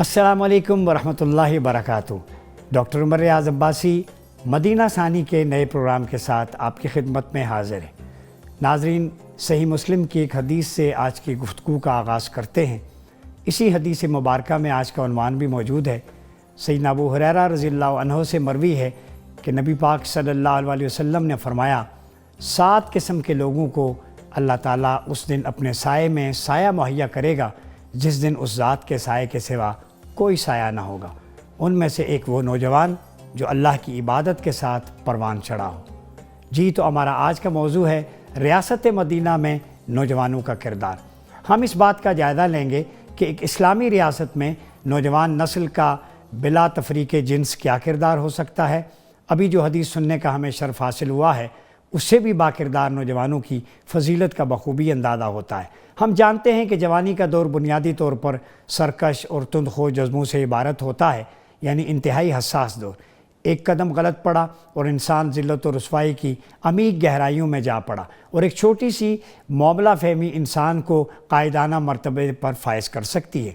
السلام علیکم ورحمۃ اللہ وبرکاتہ۔ ڈاکٹر عمر ریاض عباسی مدینہ ثانی کے نئے پروگرام کے ساتھ آپ کی خدمت میں حاضر ہیں۔ ناظرین، صحیح مسلم کی ایک حدیث سے آج کی گفتگو کا آغاز کرتے ہیں۔ اسی حدیث مبارکہ میں آج کا عنوان بھی موجود ہے۔ سیدنا ابو ہریرہ رضی اللہ عنہ سے مروی ہے کہ نبی پاک صلی اللہ علیہ وسلم نے فرمایا، 7 قسم کے لوگوں کو اللہ تعالیٰ اس دن اپنے سائے میں سایہ مہیا کرے گا جس دن اس ذات کے سائے کے سوا کوئی سایہ نہ ہوگا۔ ان میں سے ایک وہ نوجوان جو اللہ کی عبادت کے ساتھ پروان چڑھا ہو۔ جی تو ہمارا آج کا موضوع ہے ریاست مدینہ میں نوجوانوں کا کردار۔ ہم اس بات کا جائزہ لیں گے کہ ایک اسلامی ریاست میں نوجوان نسل کا بلا تفریق جنس کیا کردار ہو سکتا ہے۔ ابھی جو حدیث سننے کا ہمیں شرف حاصل ہوا ہے اس سے بھی باکردار نوجوانوں کی فضیلت کا بخوبی اندازہ ہوتا ہے۔ ہم جانتے ہیں کہ جوانی کا دور بنیادی طور پر سرکش اور تندخو جذبوں سے عبارت ہوتا ہے، یعنی انتہائی حساس دور۔ ایک قدم غلط پڑا اور انسان ذلت و رسوائی کی عمیق گہرائیوں میں جا پڑا، اور ایک چھوٹی سی معاملہ فہمی انسان کو قائدانہ مرتبے پر فائز کر سکتی ہے۔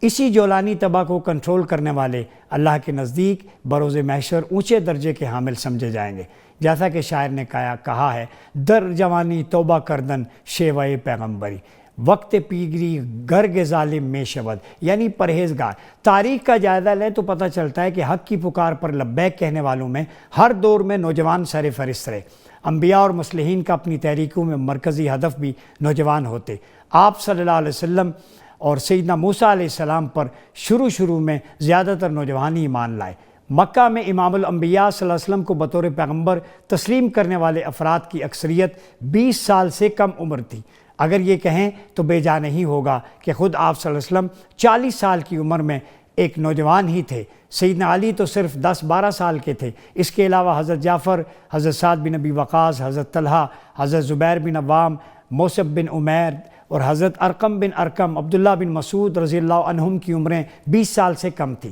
اسی جولانی طبع کو کنٹرول کرنے والے اللہ کے نزدیک بروز محشر اونچے درجے کے حامل سمجھے جائیں گے، جیسا کہ شاعر نے کہا ہے، در جوانی توبہ کردن شیوہ پیغمبری، وقت پیگری گرگ ظالم میں شود، یعنی پرہیزگار۔ تاریخ کا جائزہ لیں تو پتہ چلتا ہے کہ حق کی پکار پر لبیک کہنے والوں میں ہر دور میں نوجوان سر فہرست رہے۔ انبیاء اور مصلحین کا اپنی تحریکوں میں مرکزی ہدف بھی نوجوان ہوتے۔ آپ صلی اللہ علیہ وسلم اور سیدنا موسیٰ علیہ السلام پر شروع میں زیادہ تر نوجوان ہی ایمان لائے۔ مکہ میں امام الانبیاء صلی اللہ علیہ وسلم کو بطور پیغمبر تسلیم کرنے والے افراد کی اکثریت 20 سال سے کم عمر تھی۔ اگر یہ کہیں تو بے جا نہیں ہوگا کہ خود آپ صلی اللہ علیہ وسلم 40 سال کی عمر میں ایک نوجوان ہی تھے۔ سیدنا علی تو صرف 10-12 سال کے تھے۔ اس کے علاوہ حضرت جعفر، حضرت سعد بن ابی وقاص، حضرت طلحہ، حضرت زبیر بن عوام، موصب بن عمیر اور حضرت ارقم بن ارقم، عبداللہ بن مسعود رضی اللہ عنہم کی عمریں 20 سال سے کم تھیں۔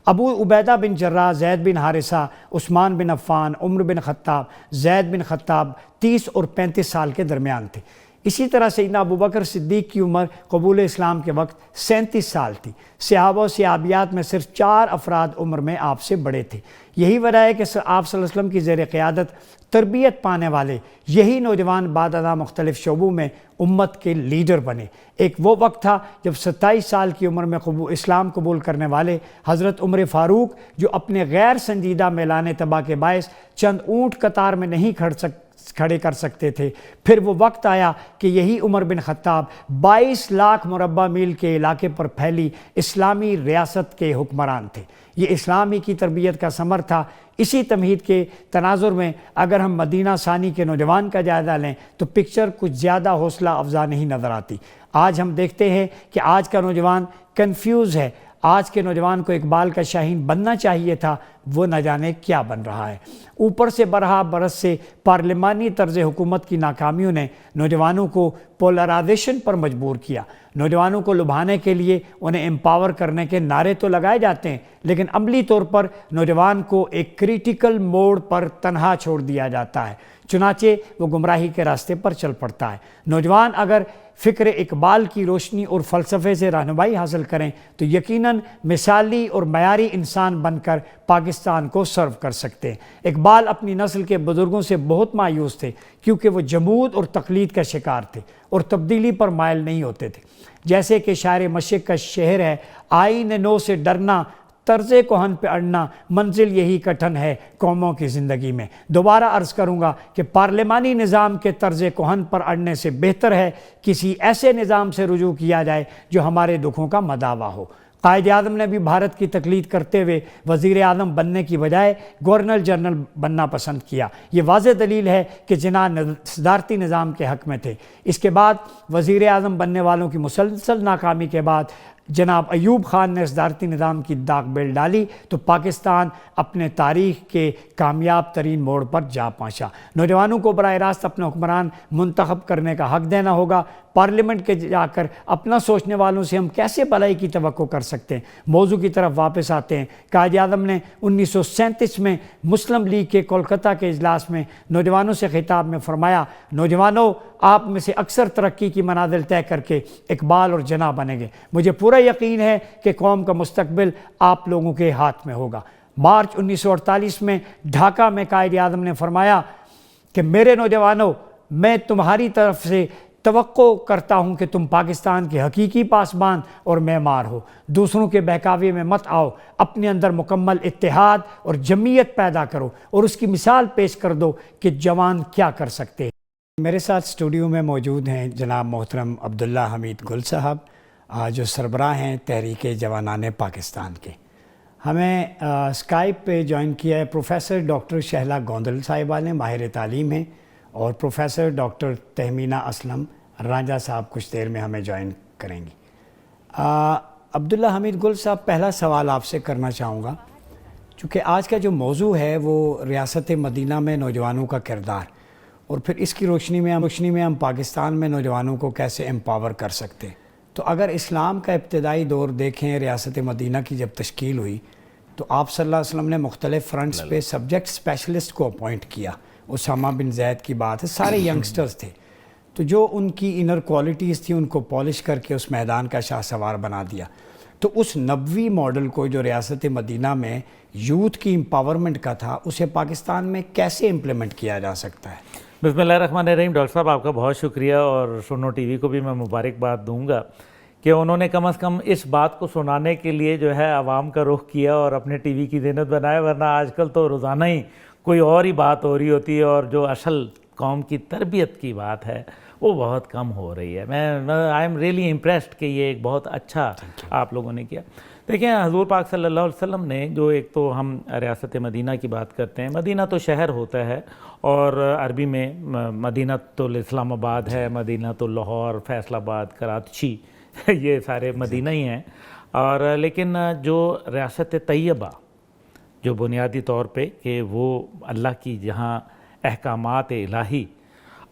ابو عبیدہ بن جراح، زید بن حارثہ، عثمان بن عفان، عمر بن خطاب، زید بن خطاب 30 اور 35 سال کے درمیان تھے۔ اسی طرح سیدنا ابوبکر صدیق کی عمر قبول اسلام کے وقت 37 سال تھی۔ صحابہ و صحابیات میں صرف 4 افراد عمر میں آپ سے بڑے تھے۔ یہی وجہ ہے کہ آپ صلی اللہ علیہ وسلم کی زیر قیادت تربیت پانے والے یہی نوجوان بعد ازاں مختلف شعبوں میں امت کے لیڈر بنے۔ ایک وہ وقت تھا جب 27 سال کی عمر میں اسلام قبول کرنے والے حضرت عمر فاروق، جو اپنے غیر سنجیدہ میلان طبع کے باعث چند اونٹ قطار میں نہیں کھڑے کر سکتے تھے، پھر وہ وقت آیا کہ یہی عمر بن خطاب 22 لاکھ مربع میل کے علاقے پر پھیلی اسلامی ریاست کے حکمران تھے۔ یہ اسلامی کی تربیت کا ثمر تھا۔ اسی تمہید کے تناظر میں اگر ہم مدینہ ثانی کے نوجوان کا جائزہ لیں تو پکچر کچھ زیادہ حوصلہ افزا نہیں نظر آتی۔ آج ہم دیکھتے ہیں کہ آج کا نوجوان کنفیوز ہے۔ آج کے نوجوان کو اقبال کا شاہین بننا چاہیے تھا، وہ نہ جانے کیا بن رہا ہے۔ اوپر سے برہا برس سے پارلیمانی طرز حکومت کی ناکامیوں نے نوجوانوں کو پولرائزیشن پر مجبور کیا۔ نوجوانوں کو لبھانے کے لیے انہیں امپاور کرنے کے نعرے تو لگائے جاتے ہیں، لیکن عملی طور پر نوجوان کو ایک کریٹیکل موڑ پر تنہا چھوڑ دیا جاتا ہے، چنانچہ وہ گمراہی کے راستے پر چل پڑتا ہے۔ نوجوان اگر فکر اقبال کی روشنی اور فلسفے سے رہنمائی حاصل کریں تو یقیناً مثالی اور معیاری انسان بن کر پاکستان کو سرو کر سکتے ہیں۔ اقبال اپنی نسل کے بزرگوں سے بہت مایوس تھے کیونکہ وہ جمود اور تقلید کا شکار تھے اور تبدیلی پر مائل نہیں ہوتے تھے۔ جیسے کہ شاعر مشرق کا شعر ہے، آئین نو سے ڈرنا، طرز کہن پہ اڑنا، منزل یہی کٹھن ہے قوموں کی زندگی میں۔ دوبارہ عرض کروں گا کہ پارلیمانی نظام کے طرز کہن پر اڑنے سے بہتر ہے کسی ایسے نظام سے رجوع کیا جائے جو ہمارے دکھوں کا مداوا ہو۔ قائد اعظم نے بھی بھارت کی تقلید کرتے ہوئے وزیر اعظم بننے کی بجائے گورنر جنرل بننا پسند کیا۔ یہ واضح دلیل ہے کہ جناح صدارتی نظام کے حق میں تھے۔ اس کے بعد وزیر اعظم بننے والوں کی مسلسل ناکامی کے بعد جناب ایوب خان نے صدارتی نظام کی داغ بیل ڈالی تو پاکستان اپنے تاریخ کے کامیاب ترین موڑ پر جا پہنچا۔ نوجوانوں کو براہ راست اپنے حکمران منتخب کرنے کا حق دینا ہوگا۔ پارلیمنٹ کے جا کر اپنا سوچنے والوں سے ہم کیسے بھلائی کی توقع کر سکتے ہیں؟ موضوع کی طرف واپس آتے ہیں۔ قائد اعظم نے 1937 میں مسلم لیگ کے کولکتہ کے اجلاس میں نوجوانوں سے خطاب میں فرمایا، نوجوانوں، آپ میں سے اکثر ترقی کی منازل طے کر کے اقبال اور جناح بنیں گے۔ مجھے پورا یقین ہے کہ قوم کا مستقبل آپ لوگوں کے ہاتھ میں ہوگا۔ مارچ 1948 میں ڈھاکہ میں قائد اعظم نے فرمایا کہ میرے نوجوانوں، میں تمہاری طرف سے توقع کرتا ہوں کہ تم پاکستان کے حقیقی پاسبان اور معمار ہو، دوسروں کے بہکاوے میں مت آؤ، اپنے اندر مکمل اتحاد اور جمعیت پیدا کرو اور اس کی مثال پیش کر دو کہ جوان کیا کر سکتے ہیں۔ میرے ساتھ اسٹوڈیو میں موجود ہیں جناب محترم عبداللہ حمید گل صاحب، جو سربراہ ہیں تحریک جوانان پاکستان کے۔ ہمیں اسکائپ پہ جوائن کیا ہے پروفیسر ڈاکٹر شہلا گوندل صاحبہ نے، ماہر تعلیم ہیں، اور پروفیسر ڈاکٹر تہمینہ اسلم رانجھا صاحب کچھ دیر میں ہمیں جوائن کریں گی۔ عبداللہ حمید گل صاحب، پہلا سوال آپ سے کرنا چاہوں گا، چونکہ آج کا جو موضوع ہے وہ ریاست مدینہ میں نوجوانوں کا کردار، اور پھر اس کی روشنی میں ہم پاکستان میں نوجوانوں کو کیسے امپاور کر سکتے ہیں۔ تو اگر اسلام کا ابتدائی دور دیکھیں، ریاست مدینہ کی جب تشکیل ہوئی تو آپ صلی اللہ علیہ وسلم نے مختلف فرنٹس پہ سبجیکٹ اسپیشلسٹ کو اپوائنٹ کیا۔ اسامہ بن زید کی بات ہے، سارے ینگسٹرز تھے، تو جو ان کی انر کوالٹیز تھی ان کو پالش کر کے اس میدان کا شاہ سوار بنا دیا۔ تو اس نبوی ماڈل کو جو ریاست مدینہ میں یوتھ کی امپاورمنٹ کا تھا، اسے پاکستان میں کیسے امپلیمنٹ کیا جا سکتا ہے؟ بسم اللہ الرحمن الرحیم۔ ڈاکٹر صاحب، آپ کا بہت شکریہ، اور سنو ٹی وی کو بھی میں مبارکباد دوں گا کہ انہوں نے کم از کم اس بات کو سنانے کے لیے جو ہے عوام کا رخ کیا اور اپنے ٹی وی کی زینت بنایا، ورنہ آج کل تو روزانہ ہی کوئی اور ہی بات ہو رہی ہوتی ہے، اور جو اصل قوم کی تربیت کی بات ہے وہ بہت کم ہو رہی ہے۔ میں آئی ایم ریئلی امپریسڈ کہ یہ ایک بہت اچھا آپ لوگوں نے کیا۔ دیکھیں، حضور پاک صلی اللہ علیہ وسلم نے جو ایک تو ہم ریاست مدینہ کی بات کرتے ہیں، مدینہ تو شہر ہوتا ہے، اور عربی میں مدینہ تو اسلام آباد ہے، مدینہ تو لاہور، فیصل آباد، کراچی، یہ سارے مدینہ ہی ہیں۔ اور لیکن جو ریاست طیبہ جو بنیادی طور پہ کہ وہ اللہ کی جہاں احکامات الہی،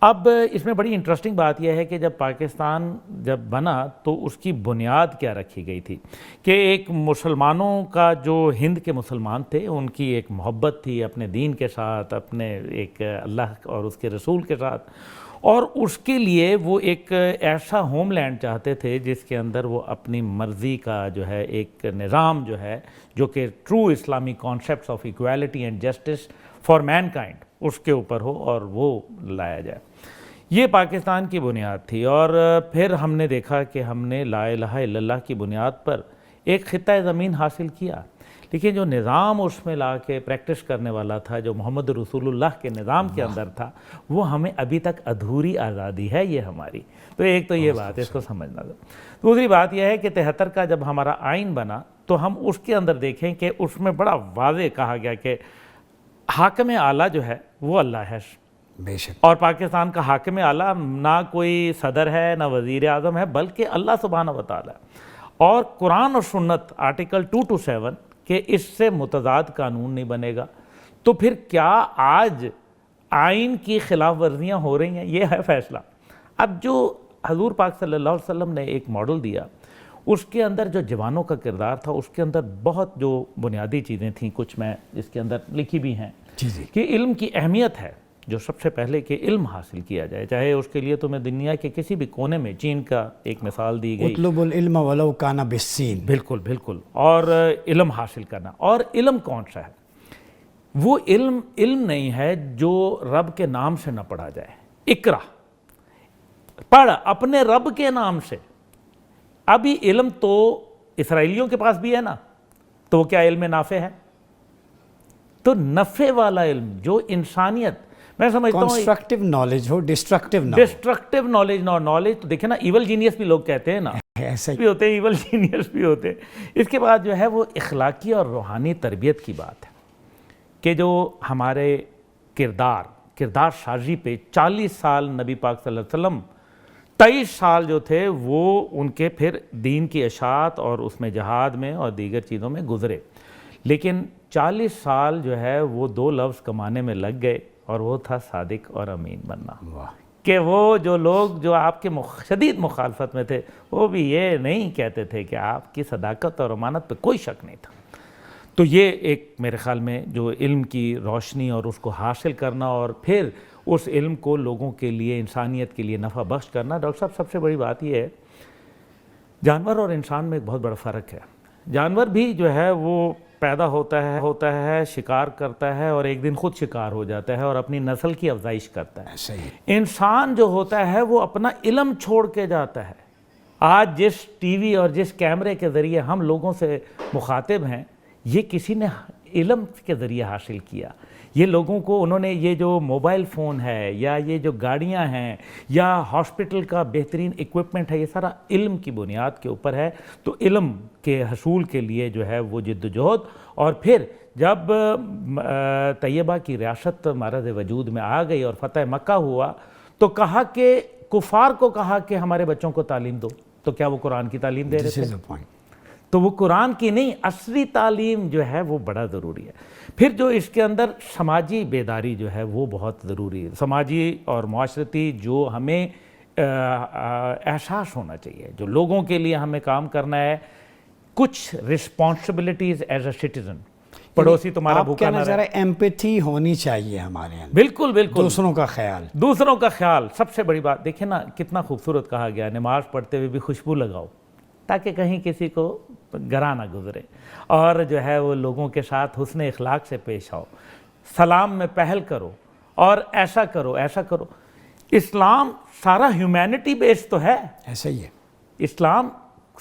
اب اس میں بڑی انٹرسٹنگ بات یہ ہے کہ جب پاکستان جب بنا تو اس کی بنیاد کیا رکھی گئی تھی کہ ایک مسلمانوں کا، جو ہند کے مسلمان تھے، ان کی ایک محبت تھی اپنے دین کے ساتھ، اپنے ایک اللہ اور اس کے رسول کے ساتھ، اور اس کے لیے وہ ایک ایسا ہوم لینڈ چاہتے تھے جس کے اندر وہ اپنی مرضی کا جو ہے ایک نظام جو ہے، جو کہ ٹرو اسلامی concepts of equality and justice for mankind, اس کے اوپر ہو اور وہ لایا جائے۔ یہ پاکستان کی بنیاد تھی، اور پھر ہم نے دیکھا کہ ہم نے لا الہ الا اللہ کی بنیاد پر ایک خطہ زمین حاصل کیا، لیکن جو نظام اس میں لا کے پریکٹس کرنے والا تھا، جو محمد رسول اللہ کے نظام کے اندر تھا، وہ ہمیں ابھی تک ادھوری آزادی ہے یہ ہماری۔ تو ایک تو یہ بات ہے، اس کو سمجھنا تھا۔ دوسری بات یہ ہے کہ 73 کا جب ہمارا آئین بنا تو ہم اس کے اندر دیکھیں کہ اس میں بڑا واضح کہا گیا کہ حاکم اعلیٰ جو ہے وہ اللہ ہے، بے شک، اور پاکستان کا حاکم اعلیٰ نہ کوئی صدر ہے نہ وزیر اعظم ہے، بلکہ اللہ سبحانہ و تعالیٰ ہے۔ اور قرآن اور سنت آرٹیکل 227 کہ اس سے متضاد قانون نہیں بنے گا، تو پھر کیا آج آئین کی خلاف ورزیاں ہو رہی ہیں؟ یہ ہے فیصلہ۔ اب جو حضور پاک صلی اللہ علیہ وسلم نے ایک ماڈل دیا، اس کے اندر جو جوانوں کا کردار تھا، اس کے اندر بہت جو بنیادی چیزیں تھیں، کچھ میں اس کے اندر لکھی بھی ہیں کہ علم کی اہمیت ہے، جو سب سے پہلے کہ علم حاصل کیا جائے، چاہے اس کے لیے تمہیں دنیا کے کسی بھی کونے میں، چین کا ایک مثال دی گئی، اطلب العلم ولو کان بالسین، بالکل بالکل، اور علم حاصل کرنا۔ اور علم کون سا ہے؟ وہ علم نہیں ہے جو رب کے نام سے نہ پڑھا جائے۔ اقرا، پڑھ اپنے رب کے نام سے۔ ابھی علم تو اسرائیلیوں کے پاس بھی ہے نا، تو وہ کیا علم نافع ہے؟ تو نفع والا علم جو انسانیت، میں سمجھتا ہوں کنسٹرکٹیو نالج ہو، ڈسٹرکٹیو نہ ہو۔ ڈسٹرکٹیو نالج نہ، نالج تو دیکھیں نا، ایول جینیس بھی لوگ کہتے ہیں نا، ایسا بھی ہوتے ہیں، ایول جینیس بھی ہوتے ہیں۔ اس کے بعد جو ہے وہ اخلاقی اور روحانی تربیت کی بات ہے کہ جو ہمارے کردار سازی پہ 40 سال نبی پاک صلی اللہ علیہ وسلم، 23 سال جو تھے وہ ان کے پھر دین کی اشاعت اور اس میں جہاد میں اور دیگر چیزوں میں گزرے، لیکن 40 سال جو ہے وہ 2 لفظ کمانے میں لگ گئے، اور وہ تھا صادق اور امین بننا۔ کہ وہ جو لوگ جو آپ کے شدید مخالفت میں تھے، وہ بھی یہ نہیں کہتے تھے کہ آپ کی صداقت اور امانت پہ کوئی شک نہیں تھا۔ تو یہ ایک میرے خیال میں جو علم کی روشنی اور اس کو حاصل کرنا، اور پھر اس علم کو لوگوں کے لیے، انسانیت کے لیے نفع بخش کرنا۔ ڈاکٹر صاحب، سب سے بڑی بات یہ ہے جانور اور انسان میں ایک بہت بڑا فرق ہے. جانور بھی جو ہے وہ پیدا ہوتا ہے شکار کرتا ہے اور ایک دن خود شکار ہو جاتا ہے اور اپنی نسل کی افزائش کرتا ہے. صحیح. انسان جو ہوتا ہے وہ اپنا علم چھوڑ کے جاتا ہے. آج جس ٹی وی اور جس کیمرے کے ذریعے ہم لوگوں سے مخاطب ہیں یہ کسی نے علم کے ذریعے حاصل کیا. یہ لوگوں کو انہوں نے یہ جو موبائل فون ہے یا یہ جو گاڑیاں ہیں یا ہاسپٹل کا بہترین ایکوپمنٹ ہے یہ سارا علم کی بنیاد کے اوپر ہے. تو علم کے حصول کے لیے جو ہے وہ جد و جہد. اور پھر جب طیبہ کی ریاست معرض وجود میں آ گئی اور فتح مکہ ہوا تو کہا کہ کفار کو کہا کہ ہمارے بچوں کو تعلیم دو. تو کیا وہ قرآن کی تعلیم دے رہے تھے؟ تو وہ قرآن کی نہیں اصلی تعلیم جو ہے وہ بڑا ضروری ہے. پھر جو اس کے اندر سماجی بیداری جو ہے وہ بہت ضروری ہے. سماجی اور معاشرتی جو ہمیں احساس ہونا چاہیے جو لوگوں کے لیے ہمیں کام کرنا ہے. کچھ رسپانسبلٹیز ایز اے سٹیزن. پڑوسی تمہارا بھوکا نہ رہے. ایمپیتھی ہونی چاہیے ہمارے اندر. بالکل بالکل. دوسروں کا خیال سب سے بڑی بات. دیکھیں نا کتنا خوبصورت کہا گیا نماز پڑھتے ہوئے بھی خوشبو لگاؤ تاکہ کہیں کسی کو گراں نہ گزرے اور جو ہے وہ لوگوں کے ساتھ حسن اخلاق سے پیش آؤ. سلام میں پہل کرو اور ایسا کرو ایسا کرو. اسلام سارا ہیومینٹی بیس تو ہے. ایسا ہی ہے. اسلام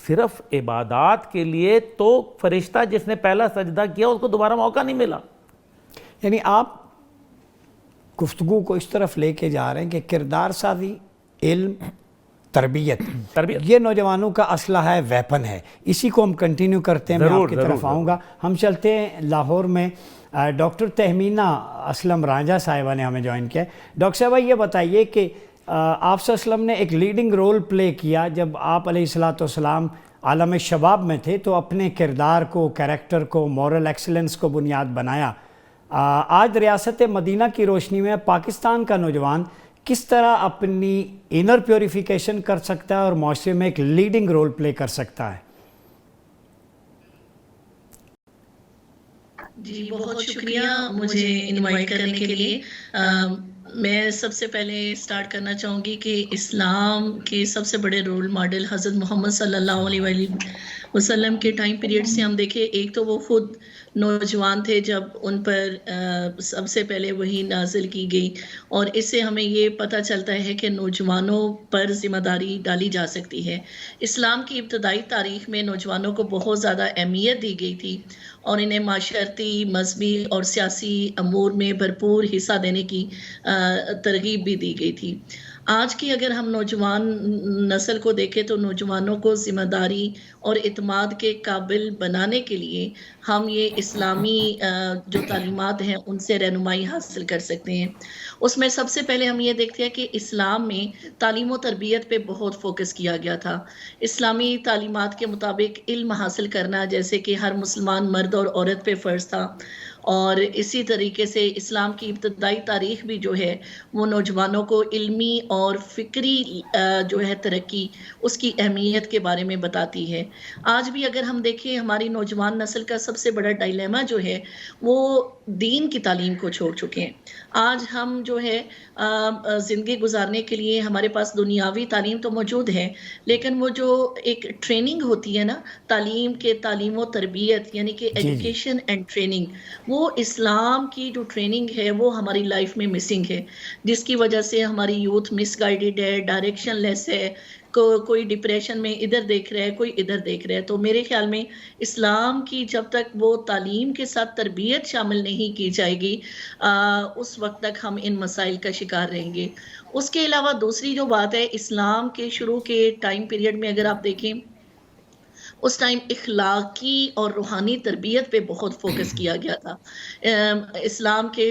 صرف عبادات کے لیے تو فرشتہ جس نے پہلا سجدہ کیا اس کو دوبارہ موقع نہیں ملا. یعنی آپ گفتگو کو اس طرف لے کے جا رہے ہیں کہ کردار سازی علم تربیت یہ نوجوانوں کا اسلحہ ہے ویپن ہے. اسی کو ہم کنٹینیو کرتے ہیں. میں آپ کی طرف آؤں گا. ہم چلتے ہیں لاہور میں. ڈاکٹر تہمینہ اسلم رانجھا صاحبہ نے ہمیں جوائن کیا. ڈاکٹر صاحبہ یہ بتائیے کہ آپ صلی اللہ علیہ وسلم نے ایک لیڈنگ رول پلے کیا جب آپ علیہ الصلوۃ والسلام عالم شباب میں تھے تو اپنے کردار کو کریکٹر کو مورل ایکسلنس کو بنیاد بنایا. آج ریاست مدینہ کی روشنی میں پاکستان کا نوجوان کس طرح اپنی انر پیوریفیکیشن کر سکتا ہے اور معاشرے میں ایک لیڈنگ رول پلے کر سکتا ہے؟ جی بہت شکریہ مجھے انوائٹ کرنے کے لیے. میں سب سے پہلے سٹارٹ کرنا چاہوں گی کہ اسلام کے سب سے بڑے رول ماڈل حضرت محمد صلی اللہ علیہ وسلم کے ٹائم پیریڈ سے ہم دیکھیں. ایک تو وہ خود نوجوان تھے جب ان پر سب سے پہلے وحی نازل کی گئی اور اس سے ہمیں یہ پتہ چلتا ہے کہ نوجوانوں پر ذمہ داری ڈالی جا سکتی ہے. اسلام کی ابتدائی تاریخ میں نوجوانوں کو بہت زیادہ اہمیت دی گئی تھی اور انہیں معاشرتی مذہبی اور سیاسی امور میں بھرپور حصہ دینے کی ترغیب بھی دی گئی تھی. آج کی اگر ہم نوجوان نسل کو دیکھیں تو نوجوانوں کو ذمہ داری اور اعتماد کے قابل بنانے کے لیے ہم یہ اسلامی جو تعلیمات ہیں ان سے رہنمائی حاصل کر سکتے ہیں. اس میں سب سے پہلے ہم یہ دیکھتے ہیں کہ اسلام میں تعلیم و تربیت پہ بہت فوکس کیا گیا تھا. اسلامی تعلیمات کے مطابق علم حاصل کرنا جیسے کہ ہر مسلمان مرد اور عورت پہ فرض تھا اور اسی طریقے سے اسلام کی ابتدائی تاریخ بھی جو ہے وہ نوجوانوں کو علمی اور فکری جو ہے ترقی اس کی اہمیت کے بارے میں بتاتی ہے. آج بھی اگر ہم دیکھیں ہماری نوجوان نسل کا سب سے بڑا ڈائلیما جو ہے وہ دین کی تعلیم کو چھوڑ چکے ہیں. آج ہم جو ہے زندگی گزارنے کے لیے ہمارے پاس دنیاوی تعلیم تو موجود ہے لیکن وہ جو ایک ٹریننگ ہوتی ہے نا تعلیم و تربیت یعنی کہ ایجوکیشن اینڈ ٹریننگ وہ اسلام کی جو ٹریننگ ہے وہ ہماری لائف میں مسنگ ہے جس کی وجہ سے ہماری یوتھ مس گائیڈڈ ہے ڈائریکشن لیس ہے. کوئی ڈپریشن میں ادھر دیکھ رہا ہے کوئی ادھر دیکھ رہا ہے. تو میرے خیال میں اسلام کی جب تک وہ تعلیم کے ساتھ تربیت شامل نہیں کی جائے گی اس وقت تک ہم ان مسائل کا شکار رہیں گے. اس کے علاوہ دوسری جو بات ہے اسلام کے شروع کے ٹائم پیریڈ میں اگر آپ دیکھیں اس ٹائم اخلاقی اور روحانی تربیت پہ بہت فوکس کیا گیا تھا. اسلام کے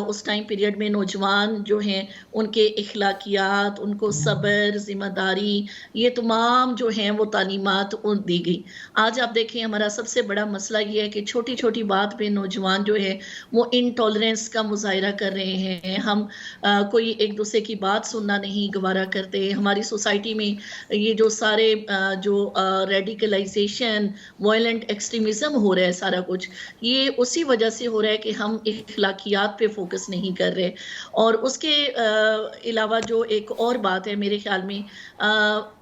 اس ٹائم پیریڈ میں نوجوان جو ہیں ان کے اخلاقیات ان کو صبر ذمہ داری یہ تمام جو ہیں وہ تعلیمات دی گئی. آج آپ دیکھیں ہمارا سب سے بڑا مسئلہ یہ ہے کہ چھوٹی چھوٹی بات پہ نوجوان جو ہے وہ انٹالرنس کا مظاہرہ کر رہے ہیں. ہم کوئی ایک دوسرے کی بات سننا نہیں گوارا کرتے. ہماری سوسائٹی میں یہ جو سارے جو ریڈیکلائز رادیکلائزیشن، وائلنٹ ایکسٹریمزم ہو رہا ہے سارا کچھ، یہ اسی وجہ سے ہو رہا ہے کہ ہم اخلاقیات پہ فوکس نہیں کر رہے. اور اس کے علاوہ جو ایک اور بات ہے میرے خیال میں،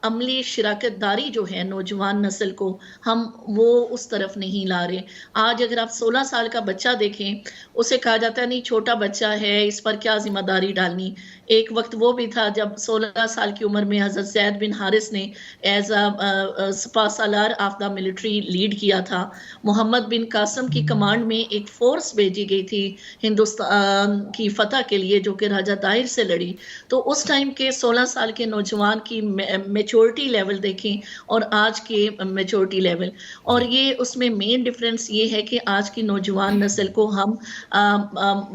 عملی شراکت داری جو ہے نوجوان نسل کو ہم وہ اس طرف نہیں لا رہے. آج اگر آپ 16 سال کا بچہ دیکھیں، اسے کہا جاتا ہے نہیں چھوٹا بچہ ہے، اس پر کیا ذمہ داری ڈالنی. ایک وقت وہ بھی تھا جب 16 سال کی عمر میں حضرت زید بن حارث نے ایز اے سپہ سالار آف دا ملٹری لیڈ کیا تھا. محمد بن قاسم کی کمانڈ میں ایک فورس بھیجی گئی تھی ہندوستان کی فتح کے لیے، جو کہ راجہ طاہر سے لڑی. تو اس ٹائم کے 16 سال کے نوجوان کی میچورٹی لیول دیکھیں اور آج کے میچورٹی لیول، اور یہ اس میں مین ڈفرینس یہ ہے کہ آج کی نوجوان نسل کو ہم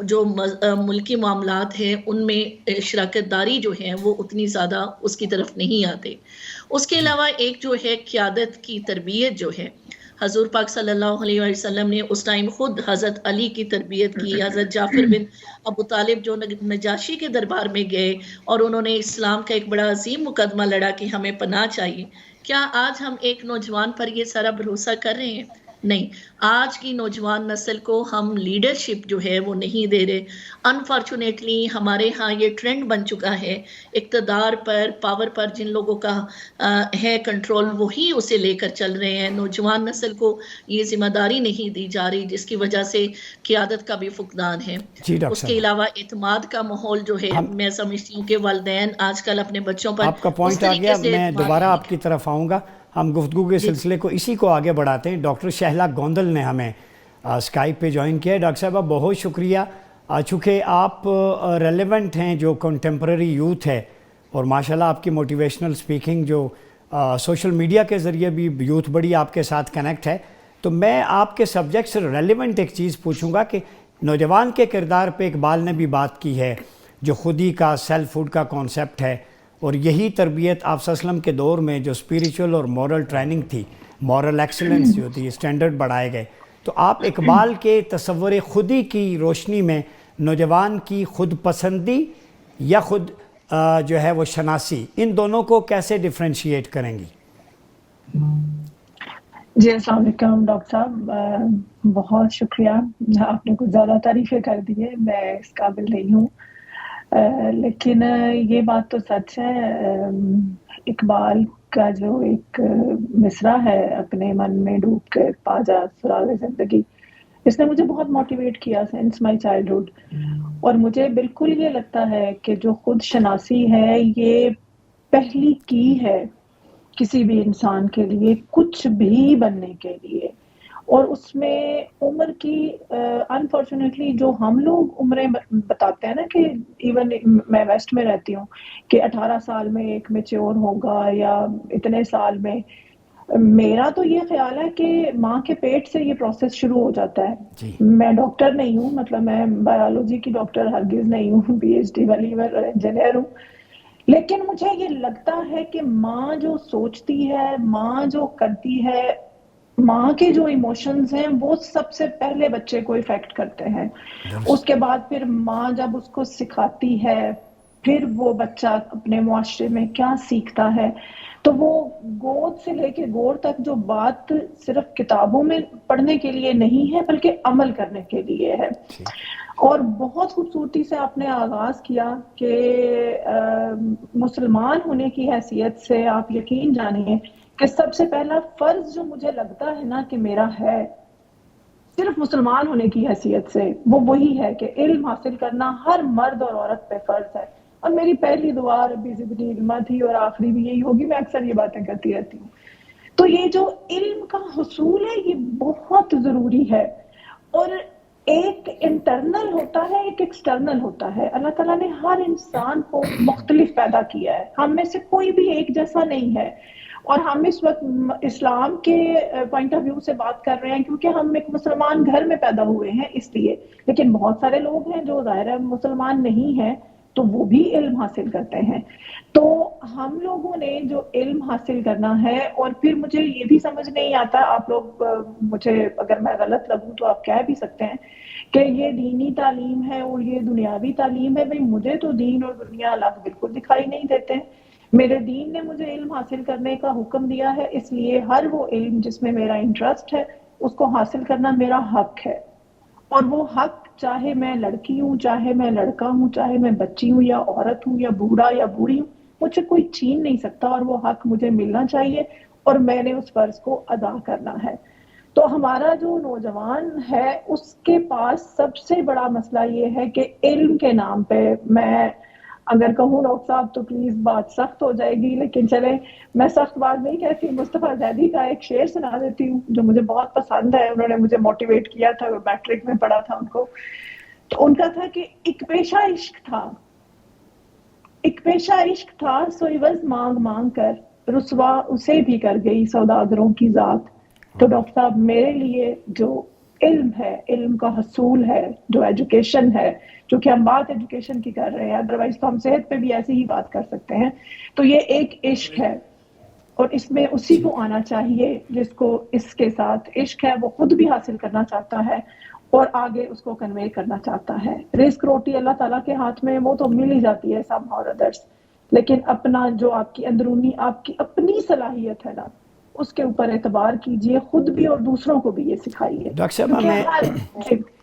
جو ملکی معاملات ہیں ان میں شراکت داری جو ہے وہ اتنی زیادہ اس کی طرف نہیں آتے. اس کے علاوہ ایک جو ہے قیادت کی تربیت جو ہے، حضور پاک صلی اللہ علیہ وسلم نے اس ٹائم خود حضرت علی کی تربیت کی. حضرت جعفر بن ابو طالب جو نجاشی کے دربار میں گئے اور انہوں نے اسلام کا ایک بڑا عظیم مقدمہ لڑا کہ ہمیں پناہ چاہیے. کیا آج ہم ایک نوجوان پر یہ سارا بھروسہ کر رہے ہیں؟ نہیں. آج کی نوجوان نسل کو ہم لیڈرشپ جو ہے وہ نہیں دے رہے. انفارچونیٹلی ہمارے ہاں یہ ٹرینڈ بن چکا ہے، اقتدار پر، پاور پر جن لوگوں کا ہے کنٹرول، وہی اسے لے کر چل رہے ہیں. نوجوان نسل کو یہ ذمہ داری نہیں دی جا رہی، جس کی وجہ سے قیادت کا بھی فقدان ہے. اس کے علاوہ اعتماد کا ماحول جو ہے، میں سمجھتی ہوں کہ والدین آج کل اپنے بچوں پر آپ کا پوائنٹ آ گیا، میں دوبارہ آپ کی طرف آؤں گا. ہم گفتگو کے سلسلے کو اسی کو آگے بڑھاتے ہیں. ڈاکٹر شہلا گوندل نے ہمیں اسکائپ پہ جوائن کیا ہے. ڈاکٹر صاحبہ بہت شکریہ. چونکہ آپ ریلیونٹ ہیں جو کنٹمپریری یوتھ ہے، اور ماشاءاللہ آپ کی موٹیویشنل سپیکنگ جو سوشل میڈیا کے ذریعے بھی یوتھ بڑی آپ کے ساتھ کنیکٹ ہے. تو میں آپ کے سبجیکٹ سے ریلیونٹ ایک چیز پوچھوں گا کہ نوجوان کے کردار پہ اقبال نے بھی بات کی ہے، جو خودی کا سیلف ہوڈ کا کانسیپٹ ہے، اور یہی تربیت آپ صلی اللہ علیہ وسلم کے دور میں جو اسپریچول اور مورل ٹریننگ تھی، مورل ایکسلنس جو تھی، اسٹینڈرڈ بڑھائے گئے. تو آپ اقبال کے تصور خودی کی روشنی میں نوجوان کی خود پسندی یا خود جو ہے وہ شناسی، ان دونوں کو کیسے ڈفرینشیٹ کریں گی؟ جی السلام علیکم ڈاکٹر صاحب، بہت شکریہ. آپ نے کچھ زیادہ تعریفیں کر دی ہے، میں اس قابل نہیں ہوں. لیکن یہ بات تو سچ ہے، اقبال کا جو ایک مصرع ہے، اپنے من میں ڈوب کے پا جا سراغ زندگی، اس نے مجھے بہت موٹیویٹ کیا سنس مائی چائلڈہڈ. اور مجھے بالکل یہ لگتا ہے کہ جو خود شناسی ہے یہ پہلی کی ہے کسی بھی انسان کے لیے کچھ بھی بننے کے لیے. اور اس میں عمر کی انفارچونیٹلی جو ہم لوگ عمریں بتاتے ہیں نا، کہ ایون میں ویسٹ میں رہتی ہوں کہ 18 سال میں ایک میچور ہوگا یا اتنے سال میں، میرا تو یہ خیال ہے کہ ماں کے پیٹ سے یہ پروسیس شروع ہو جاتا ہے. میں ڈاکٹر نہیں ہوں، مطلب میں بایولوجی کی ڈاکٹر ہرگز نہیں ہوں، پی ایچ ڈی والی انجینئر ہوں. لیکن مجھے یہ لگتا ہے کہ ماں جو سوچتی ہے، ماں جو کرتی ہے، ماں کے جو ایموشنز ہیں وہ سب سے پہلے بچے کو افیکٹ کرتے ہیں. اس کے بعد پھر ماں جب اس کو سکھاتی ہے، پھر وہ بچہ اپنے معاشرے میں کیا سیکھتا ہے. تو وہ گود سے لے کے گور تک جو بات صرف کتابوں میں پڑھنے کے لیے نہیں ہے بلکہ عمل کرنے کے لیے ہے. اور بہت خوبصورتی سے آپ نے آغاز کیا کہ مسلمان ہونے کی حیثیت سے آپ یقین جانیے کہ سب سے پہلا فرض جو مجھے لگتا ہے نا کہ میرا ہے صرف مسلمان ہونے کی حیثیت سے، وہ وہی ہے کہ علم حاصل کرنا ہر مرد اور عورت پہ فرض ہے. اور میری پہلی دعا ربی زدنی علما تھی اور آخری بھی یہی ہوگی، میں اکثر یہ باتیں کرتی رہتی ہوں. تو یہ جو علم کا حصول ہے یہ بہت ضروری ہے. اور ایک انٹرنل ہوتا ہے، ایک ایکسٹرنل ہوتا ہے. اللہ تعالیٰ نے ہر انسان کو مختلف پیدا کیا ہے، ہم میں سے کوئی بھی ایک جیسا نہیں ہے. اور ہم اس وقت اسلام کے پوائنٹ آف ویو سے بات کر رہے ہیں کیونکہ ہم ایک مسلمان گھر میں پیدا ہوئے ہیں اس لیے. لیکن بہت سارے لوگ ہیں جو ظاہر ہے مسلمان نہیں ہیں تو وہ بھی علم حاصل کرتے ہیں. تو ہم لوگوں نے جو علم حاصل کرنا ہے، اور پھر مجھے یہ بھی سمجھ نہیں آتا، آپ لوگ مجھے اگر میں غلط لگوں تو آپ کہہ بھی سکتے ہیں کہ یہ دینی تعلیم ہے اور یہ دنیاوی تعلیم ہے. بھئی مجھے تو دین اور دنیا الگ بالکل دکھائی نہیں دیتے ہیں. میرے دین نے مجھے علم حاصل کرنے کا حکم دیا ہے، اس لیے ہر وہ علم جس میں میرا انٹرسٹ ہے اس کو حاصل کرنا میرا حق ہے، اور وہ حق چاہے میں لڑکی ہوں، چاہے میں لڑکا ہوں، چاہے میں بچی ہوں یا عورت ہوں یا بوڑھا یا بوڑھی ہوں، مجھے کوئی چھین نہیں سکتا، اور وہ حق مجھے ملنا چاہیے اور میں نے اس فرض کو ادا کرنا ہے۔ تو ہمارا جو نوجوان ہے اس کے پاس سب سے بڑا مسئلہ یہ ہے کہ علم کے نام پہ، میں اگر کہوں ڈاکٹر صاحب تو پلیز بات سخت ہو جائے گی، لیکن چلے میں سخت بات نہیں کہتی، مصطفیٰ زیدی کا ایک شعر سنا دیتی ہوں جو مجھے بہت پسند ہے، انہوں نے مجھے موٹیویٹ کیا تھا، وہ میٹرک میں پڑھا تھا ان کو، تو ان کا تھا کہ ایک پیشہ عشق تھا، ایک پیشہ عشق تھا سو عوض مانگ مانگ کر رسوا اسے بھی کر گئی سوداگروں کی ذات۔ تو ڈاکٹر صاحب میرے لیے جو علم ہے، علم کا حصول ہے، جو ایجوکیشن ہے، جو کہ ہم بات ایجوکیشن کی کر رہے ہیں، ادروائز تو ہم صحت پہ بھی ایسی ہی بات کر سکتے ہیں، تو یہ ایک عشق ہے اور اس میں اسی کو آنا چاہیے جس کو اس کے ساتھ عشق ہے، وہ خود بھی حاصل کرنا چاہتا ہے اور آگے اس کو کنوے کرنا چاہتا ہے۔ رزق روٹی اللہ تعالیٰ کے ہاتھ میں، وہ تو مل ہی جاتی ہے سم اور ادرس، لیکن اپنا جو آپ کی اندرونی آپ کی اپنی صلاحیت ہے نا، اس کے اوپر اعتبار کیجئے، خود بھی اور دوسروں کو بھی یہ سکھائیے۔ ڈاکٹر صاحبہ میں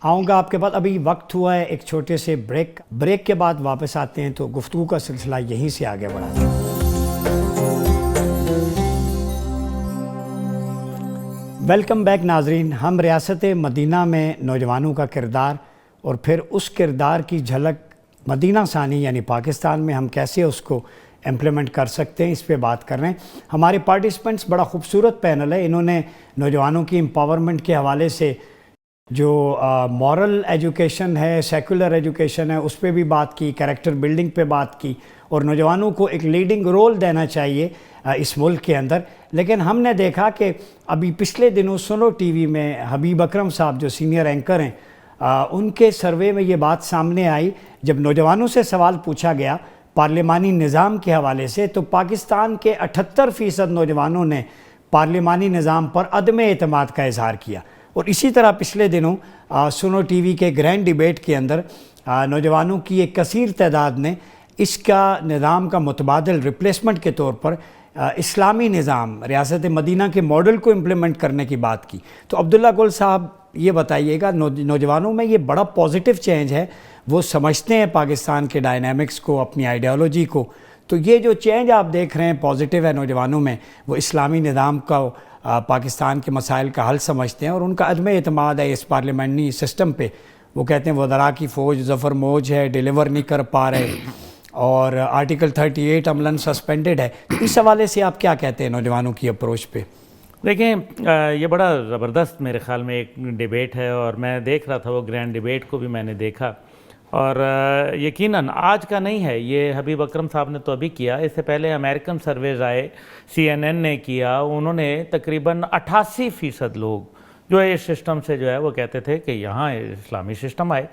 آؤں گا آپ کے بعد، ابھی وقت ہوا ہے ایک چھوٹے سے بریک کے بعد واپس آتے ہیں تو گفتگو کا سلسلہ یہیں سے آگے بڑھاتے ہیں۔ ویلکم بیک ناظرین، ہم ریاست مدینہ میں نوجوانوں کا کردار اور پھر اس کردار کی جھلک مدینہ ثانی یعنی پاکستان میں ہم کیسے اس کو امپلیمنٹ کر سکتے ہیں، اس پہ بات کر رہے ہیں۔ ہمارے پارٹیسپنٹس بڑا خوبصورت پینل ہے، انہوں نے نوجوانوں کی امپاورمنٹ کے حوالے سے جو مورل ایجوکیشن ہے، سیکولر ایجوکیشن ہے، اس پہ بھی بات کی، کریکٹر بلڈنگ پہ بات کی، اور نوجوانوں کو ایک لیڈنگ رول دینا چاہیے اس ملک کے اندر۔ لیکن ہم نے دیکھا کہ ابھی پچھلے دنوں سنو ٹی وی میں حبیب اکرم صاحب جو سینئر اینکر ہیں، ان کے سروے میں یہ بات سامنے آئی، جب نوجوانوں سے سوال پوچھا گیا پارلیمانی نظام کے حوالے سے، تو پاکستان کے 78% نوجوانوں نے پارلیمانی نظام پر عدم اعتماد کا اظہار کیا۔ اور اسی طرح پچھلے دنوں سنو ٹی وی کے گرینڈ ڈیبیٹ کے اندر نوجوانوں کی ایک کثیر تعداد نے اس کا نظام کا متبادل ریپلیسمنٹ کے طور پر اسلامی نظام ریاست مدینہ کے ماڈل کو امپلیمنٹ کرنے کی بات کی۔ تو عبداللہ گل صاحب یہ بتائیے گا، نوجوانوں میں یہ بڑا پازیٹیو چینج ہے، وہ سمجھتے ہیں پاکستان کے ڈائنامکس کو، اپنی آئیڈیالوجی کو، تو یہ جو چینج آپ دیکھ رہے ہیں پازیٹیو ہے نوجوانوں میں، وہ اسلامی نظام کا پاکستان کے مسائل کا حل سمجھتے ہیں، اور ان کا عدم اعتماد ہے اس پارلیمنٹری سسٹم پہ۔ وہ کہتے ہیں وزراء کی فوج ظفر موج ہے، ڈیلیور نہیں کر پا رہے، اور آرٹیکل 38 عملاً سسپینڈڈ ہے۔ اس حوالے سے آپ کیا کہتے ہیں نوجوانوں کی اپروچ پہ؟ دیکھیں یہ بڑا زبردست میرے خیال میں ایک ڈیبیٹ ہے، اور میں دیکھ رہا تھا وہ گرینڈ ڈیبیٹ کو بھی میں نے دیکھا، اور یقیناً آج کا نہیں ہے یہ، حبیب اکرم صاحب نے تو ابھی کیا، اس سے پہلے امریکن سرویز آئے، CNN نے کیا، انہوں نے تقریباً 88% لوگ جو ہے اس سسٹم سے جو ہے وہ کہتے تھے کہ یہاں اسلامی سسٹم آئے۔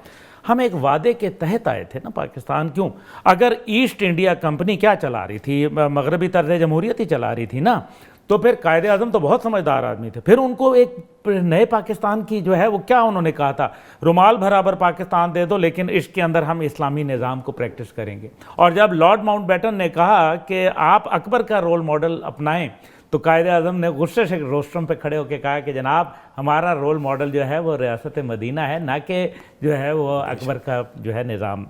ہم ایک وعدے کے تحت آئے تھے نا پاکستان، کیوں؟ اگر ایسٹ انڈیا کمپنی کیا چلا رہی تھی؟ مغربی طرز جمہوریت ہی چلا رہی تھی نا، تو پھر قائد اعظم تو بہت سمجھدار آدمی تھے، پھر ان کو ایک نئے پاکستان کی جو ہے وہ کیا انہوں نے کہا تھا، رومال برابر پاکستان دے دو لیکن اس کے اندر ہم اسلامی نظام کو پریکٹس کریں گے۔ اور جب لارڈ ماؤنٹ بیٹن نے کہا کہ آپ اکبر کا رول ماڈل اپنائیں، تو قائد اعظم نے غصے سے روسٹرم پہ کھڑے ہو کے کہا کہ جناب ہمارا رول ماڈل جو ہے وہ ریاست مدینہ ہے، نہ کہ جو ہے وہ اکبر کا جو ہے نظام۔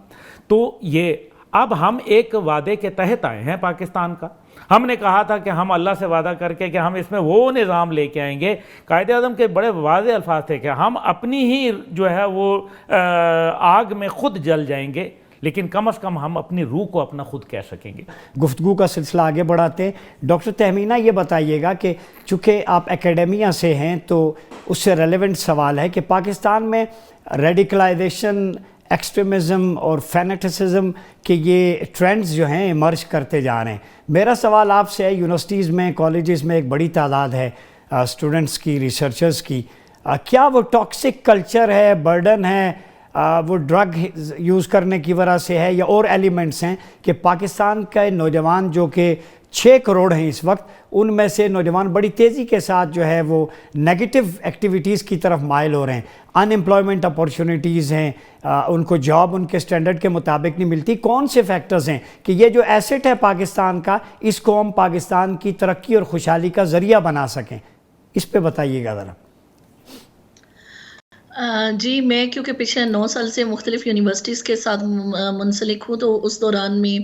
تو یہ اب ہم ایک وعدے کے تحت آئے ہیں پاکستان کا، ہم نے کہا تھا کہ ہم اللہ سے وعدہ کر کے کہ ہم اس میں وہ نظام لے کے آئیں گے۔ قائد اعظم کے بڑے واضح الفاظ تھے کہ ہم اپنی ہی جو ہے وہ آگ میں خود جل جائیں گے، لیکن کم از کم ہم اپنی روح کو اپنا خود کہہ سکیں گے۔ گفتگو کا سلسلہ آگے بڑھاتے ہیں۔ ڈاکٹر تہمینہ یہ بتائیے گا کہ چونکہ آپ اکیڈمیا سے ہیں تو اس سے ریلیونٹ سوال ہے کہ پاکستان میں ریڈیکلائزیشن، ایکسٹریمزم اور فینیٹسزم کے یہ ٹرینڈز جو ہیں ایمرج کرتے جا رہے ہیں۔ میرا سوال آپ سے ہے، یونیورسٹیز میں، کالجز میں ایک بڑی تعداد ہے اسٹوڈنٹس کی، ریسرچرز کی، کیا وہ ٹاکسک کلچر ہے، برڈن ہے، وہ ڈرگ یوز کرنے کی وجہ سے ہے، یا اور ایلیمنٹس ہیں کہ پاکستان کا نوجوان جو کہ 6 کروڑ ہیں اس وقت، ان میں سے نوجوان بڑی تیزی کے ساتھ جو ہے وہ نیگیٹو ایکٹیویٹیز کی طرف مائل ہو رہے ہیں. ان امپلائمنٹ اپارچونیٹیز ہیں، ان کو جاب ان کے سٹینڈرڈ کے مطابق نہیں ملتی. کون سے فیکٹرز ہیں کہ یہ جو ایسٹ ہے پاکستان کا، اس کو ہم پاکستان کی ترقی اور خوشحالی کا ذریعہ بنا سکیں؟ اس پہ بتائیے گا ذرا. جی، میں کیونکہ پچھلے 9 سال سے مختلف یونیورسٹیز کے ساتھ منسلک ہوں، تو اس دوران میں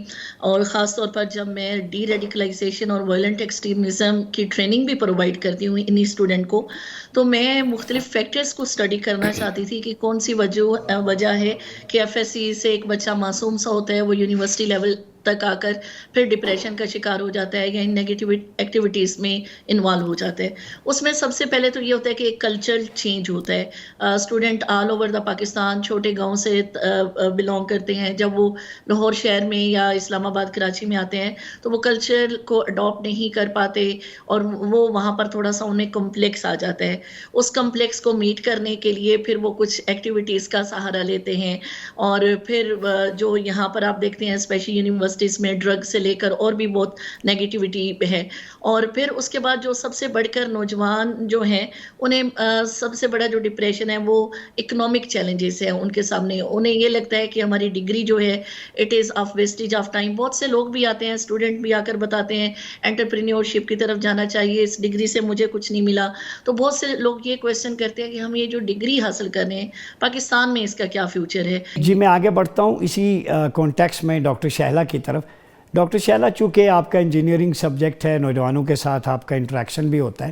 اور خاص طور پر جب میں ڈی ریڈیکلائزیشن اور وائلنٹ ایکسٹریمزم کی ٹریننگ بھی پرووائڈ کرتی ہوں انہی اسٹوڈنٹ کو، تو میں مختلف فیکٹرز کو اسٹڈی کرنا چاہتی تھی کہ کون سی وجہ ہے کہ ایف ایس سی سے ایک بچہ معصوم سا ہوتا ہے، وہ یونیورسٹی لیول تک آ کر پھر ڈپریشن کا شکار ہو جاتا ہے یا نیگیٹو ایکٹیویٹیز میں انوالو ہو جاتا ہے. اس میں سب سے پہلے تو یہ ہوتا ہے کہ ایک کلچرل چینج ہوتا ہے. Student all over the Pakistan چھوٹے گاؤں سے بلونگ کرتے ہیں، جب وہ لاہور شہر میں یا اسلام آباد کراچی میں آتے ہیں تو وہ کلچر کو اڈاپٹ نہیں کر پاتے اور وہ وہاں پر تھوڑا سا انہیں کمپلیکس آ جاتا ہے. اس کمپلیکس کو میٹ کرنے کے لیے پھر وہ کچھ ایکٹیویٹیز کا سہارا لیتے ہیں، اور پھر جو یہاں پر آپ دیکھتے ہیں اسپیشلی یونیورسٹیز میں ڈرگ سے لے کر اور بھی بہت نیگیٹیوٹی ہے. اور پھر اس کے بعد جو سب سے بڑھ کر نوجوان جو ہیں انہیں سب سے بڑا جو ڈپریشن ہے وہ اکنامک چیلنجز ہیں ان کے سامنے. انہیں یہ لگتا ہے کہ ہماری ڈگری جو ہے it is of wastage of time. بہت سے لوگ بھی آتے ہیں، اسٹوڈنٹ بھی آ کر بتاتے ہیں انٹرپرینیورشپ کی طرف جانا چاہیے، اس ڈگری سے مجھے کچھ نہیں ملا. تو بہت سے لوگ یہ کویسچن کرتے ہیں کہ ہم یہ جو ڈگری حاصل کر رہے ہیں پاکستان میں اس کا کیا فیوچر ہے. جی، میں آگے بڑھتا ہوں اسی کانٹیکس میں ڈاکٹر شہلا کی طرف. ڈاکٹر شہلا، چونکہ آپ کا انجینئرنگ سبجیکٹ ہے، نوجوانوں کے ساتھ آپ کا انٹریکشن بھی ہوتا ہے،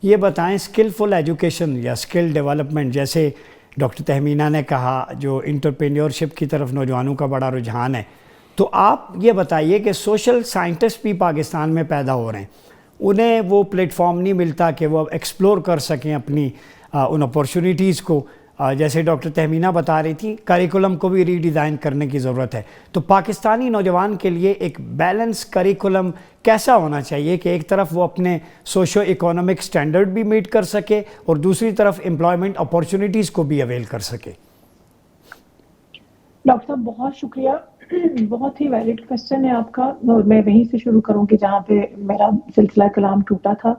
یہ بتائیں اسکلفل ایجوکیشن یا اسکل ڈیولپمنٹ، جیسے ڈاکٹر تہمینہ نے کہا جو انٹرپرینیورشپ کی طرف نوجوانوں کا بڑا رجحان ہے، تو آپ یہ بتائیے کہ سوشل سائنٹسٹ بھی پاکستان میں پیدا ہو رہے ہیں، انہیں وہ پلیٹ فارم نہیں ملتا کہ وہ ایکسپلور کر سکیں اپنی ان اپارچونیٹیز کو. جیسے ڈاکٹر تہمینہ بتا رہی تھی، کریکولم کو بھی ری ڈیزائن کرنے کی ضرورت ہے. تو پاکستانی نوجوان کے لیے ایک بیلنس کریکولم کیسا ہونا چاہیے کہ ایک طرف وہ اپنے سوشو اکونومک سٹینڈرڈ بھی میٹ کر سکے اور دوسری طرف امپلائمنٹ اپارچونیٹیز کو بھی اویل کر سکے؟ ڈاکٹر صاحب بہت شکریہ، بہت ہی ویلڈ کوسچن ہے آپ کا. اور میں وہیں سے شروع کروں کہ جہاں پہ میرا سلسلہ کلام ٹوٹا تھا،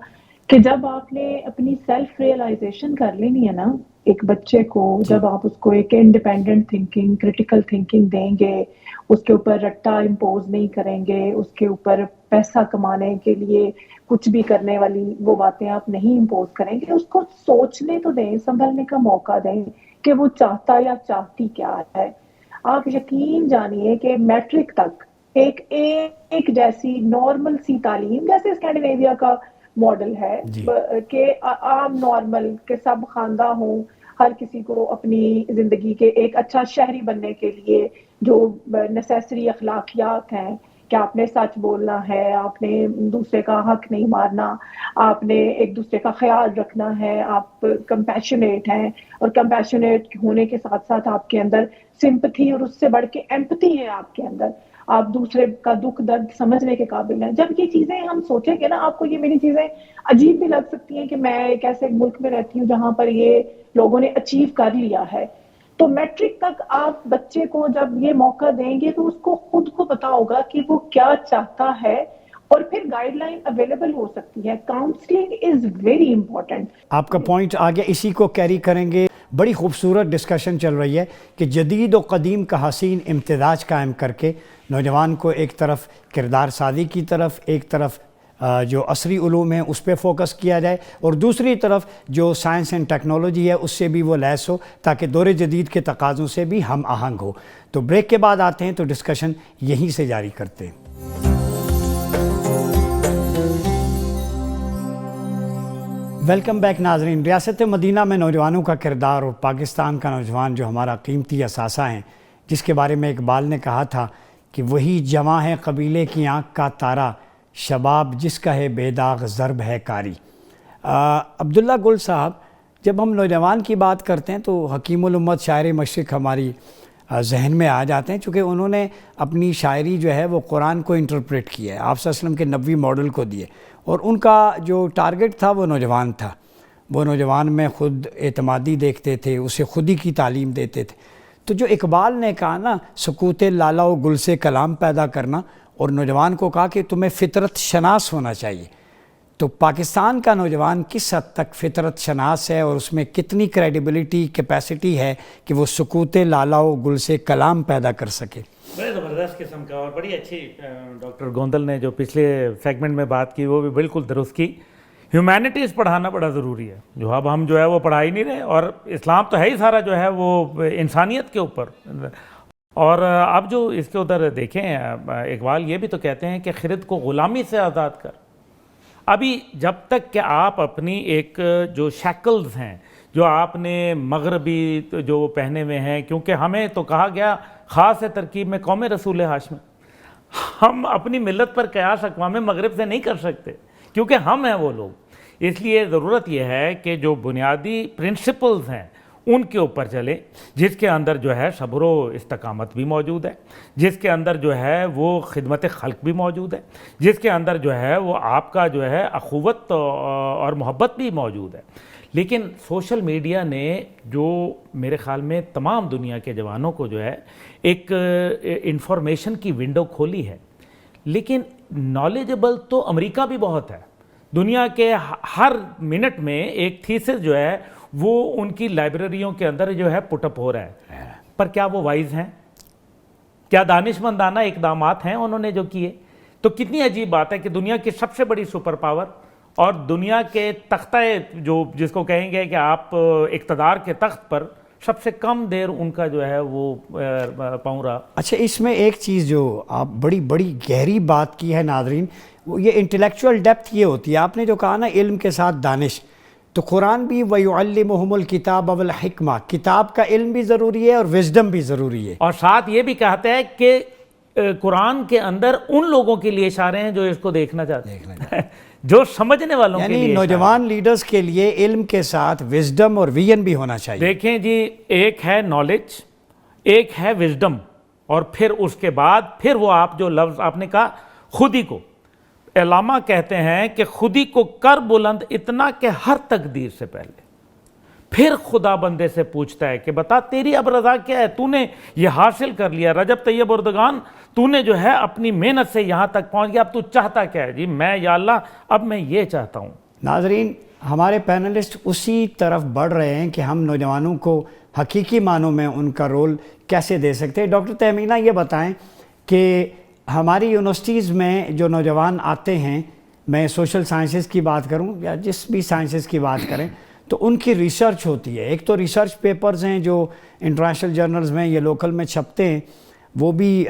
کہ جب آپ نے اپنی سیلف ریئلائزیشن کر لینی ہے نا ایک بچے کو، جب آپ اس کو ایک انڈیپینڈنٹ تھنکنگ، کریٹیکل تھنکنگ دیں گے، اس کے اوپر رٹا امپوز نہیں کریں گے، اس کے اوپر پیسہ کمانے کے لیے کچھ بھی کرنے والی وہ باتیں آپ نہیں امپوز کریں گے، اس کو سوچنے تو دیں، سنبھلنے کا موقع دیں کہ وہ چاہتا یا چاہتی کیا ہے. آپ یقین جانیے کہ میٹرک تک ایک جیسی نارمل سی تعلیم، جیسے اسکینڈینیویا کا ماڈل ہے کہ عام نارمل کہ سب خواندہ ہوں، ہر کسی کو اپنی زندگی کے ایک اچھا شہری بننے کے لیے جو نیسیسری اخلاقیات ہیں کہ آپ نے سچ بولنا ہے، آپ نے دوسرے کا حق نہیں مارنا، آپ نے ایک دوسرے کا خیال رکھنا ہے، آپ کمپیشنیٹ ہیں، اور کمپیشنیٹ ہونے کے ساتھ ساتھ آپ کے اندر سمپتھی اور اس سے بڑھ کے ایمپتھی ہے آپ کے اندر، آپ دوسرے کا دکھ درد سمجھنے کے قابل ہیں. جب یہ چیزیں ہم سوچیں گے نا، آپ کو یہ میری چیزیں عجیب بھی لگ سکتی ہیں کہ میں ایک ایسے ملک میں رہتی ہوں جہاں پر یہ لوگوں نے اچیو کر لیا ہے، تو میٹرک تک آپ بچے کو جب یہ موقع دیں گے تو اس کو خود کو پتا ہوگا کہ وہ کیا چاہتا ہے، اور پھر گائیڈ لائن اویلیبل ہو سکتی ہے. Counselling is very important. آپ کا پوائنٹ آگے اسی کو کیری کریں گے. بڑی خوبصورت ڈسکشن چل رہی ہے کہ جدید و قدیم کا حسین امتزاج قائم کر کے نوجوان کو ایک طرف کردار سازی کی طرف، ایک طرف جو عصری علوم ہیں اس پہ فوکس کیا جائے، اور دوسری طرف جو سائنس اینڈ ٹیکنالوجی ہے اس سے بھی وہ لیس ہو تاکہ دور جدید کے تقاضوں سے بھی ہم آہنگ ہو. تو بریک کے بعد آتے ہیں تو ڈسکشن یہیں سے جاری کرتے ہیں. ویلکم بیک ناظرین. ریاست مدینہ میں نوجوانوں کا کردار اور پاکستان کا نوجوان جو ہمارا قیمتی اثاثہ ہیں، جس کے بارے میں اقبال نے کہا تھا کہ وہی جواں ہے قبیلے کی آنکھ کا تارا، شباب جس کا ہے بے داغ ضرب ہے کاری. عبداللہ گل صاحب، جب ہم نوجوان کی بات کرتے ہیں تو حکیم الامت شاعر مشرق ہماری ذہن میں آ جاتے ہیں، چونکہ انہوں نے اپنی شاعری جو ہے وہ قرآن کو انٹرپریٹ کیا ہے، آپ صلی اللہ علیہ وسلم کے نبوی ماڈل کو دیے، اور ان کا جو ٹارگٹ تھا وہ نوجوان تھا. وہ نوجوان میں خود اعتمادی دیکھتے تھے، اسے خودی کی تعلیم دیتے تھے. تو جو اقبال نے کہا نا، سکوت لالا و گل سے کلام پیدا کرنا، اور نوجوان کو کہا کہ تمہیں فطرت شناس ہونا چاہیے. تو پاکستان کا نوجوان کس حد تک فطرت شناس ہے اور اس میں کتنی کریڈیبلٹی کیپیسٹی ہے کہ وہ سکوت لالا و گل سے کلام پیدا کر سکے؟ بڑے زبردست قسم کا اور بڑی اچھی ڈاکٹر گوندل نے جو پچھلے سیگمنٹ میں بات کی وہ بھی بالکل درست کی. ہیومینٹیز پڑھانا بڑا ضروری ہے، جو اب ہم جو ہے وہ پڑھا ہی نہیں رہے، اور اسلام تو ہے ہی سارا جو ہے وہ انسانیت کے اوپر. اور اب جو اس کے ادھر دیکھیں اقبال یہ بھی تو کہتے ہیں کہ خرد کو غلامی سے آزاد کر. ابھی جب تک کہ آپ اپنی ایک جو شیکلز ہیں جو آپ نے مغربی جو پہنے ہوئے ہیں، کیونکہ ہمیں تو کہا گیا خاص ترکیب میں قوم رسول ہاشم، ہم اپنی ملت پر قیاس اقوام مغرب سے نہیں کر سکتے کیونکہ ہم ہیں وہ لوگ. اس لیے ضرورت یہ ہے کہ جو بنیادی پرنسپلز ہیں ان کے اوپر چلے، جس کے اندر جو ہے صبر و استقامت بھی موجود ہے، جس کے اندر جو ہے وہ خدمت خلق بھی موجود ہے، جس کے اندر جو ہے وہ آپ کا جو ہے اخوت اور محبت بھی موجود ہے. لیکن سوشل میڈیا نے جو میرے خیال میں تمام دنیا کے جوانوں کو جو ہے ایک انفارمیشن کی ونڈو کھولی ہے. لیکن نالجبل تو امریکہ بھی بہت ہے. دنیا کے ہر منٹ میں ایک تھیسس جو ہے وہ ان کی لائبریریوں کے اندر جو ہے پٹ اپ ہو رہا ہے. پر کیا وہ وائز ہیں؟ کیا دانش مندانہ اقدامات ہیں انہوں نے جو کیے؟ تو کتنی عجیب بات ہے کہ دنیا کی سب سے بڑی سپر پاور اور دنیا کے تختہ جو جس کو کہیں گے کہ آپ اقتدار کے تخت پر سب سے کم دیر ان کا جو ہے وہ پاؤں رہا. اچھا، اس میں ایک چیز جو آپ بڑی گہری بات کی ہے ناظرین، وہ یہ انٹلیکچوئل ڈیپتھ یہ ہوتی ہے. آپ نے جو کہا نا علم کے ساتھ دانش، تو قرآن بھی وَيُعَلِّمُهُمُ الْكِتَابَ وَالْحِكْمَةَ، کتاب کا علم بھی ضروری ہے اور وزڈم بھی ضروری ہے. اور ساتھ یہ بھی کہتا ہے کہ قرآن کے اندر ان لوگوں کے لیے اشارے ہیں جو اس کو دیکھنا چاہتے ہیں، جو سمجھنے والوں کے لیے. یعنی نوجوان لیڈرز کے لیے علم کے ساتھ وزڈم اور ویژن بھی ہونا چاہیے. دیکھیں جی، ایک ہے نالج، ایک ہے وزڈم، اور پھر اس کے بعد پھر وہ آپ جو لفظ آپ نے کہا خودی کو، علامہ کہتے ہیں کہ خودی کو کر بلند اتنا کہ ہر تقدیر سے پہلے پھر خدا بندے سے پوچھتا ہے کہ بتا تیری اب رضا کیا ہے، تو نے یہ حاصل کر لیا رجب طیب اردگان، تو نے جو ہے اپنی محنت سے یہاں تک پہنچ گیا، اب تو چاہتا کیا ہے؟ جی میں یا اللہ اب میں یہ چاہتا ہوں. ناظرین، ہمارے پینلسٹ اسی طرف بڑھ رہے ہیں کہ ہم نوجوانوں کو حقیقی معنوں میں ان کا رول کیسے دے سکتے ہیں. ڈاکٹر تہمینہ یہ بتائیں کہ ہماری یونیورسٹیز میں جو نوجوان آتے ہیں، میں سوشل سائنسز کی بات کروں یا جس بھی سائنسز کی بات کریں، تو ان کی ریسرچ ہوتی ہے. ایک تو ریسرچ پیپرز ہیں جو انٹرنیشنل جرنلز میں یا لوکل میں چھپتے ہیں، وہ بھی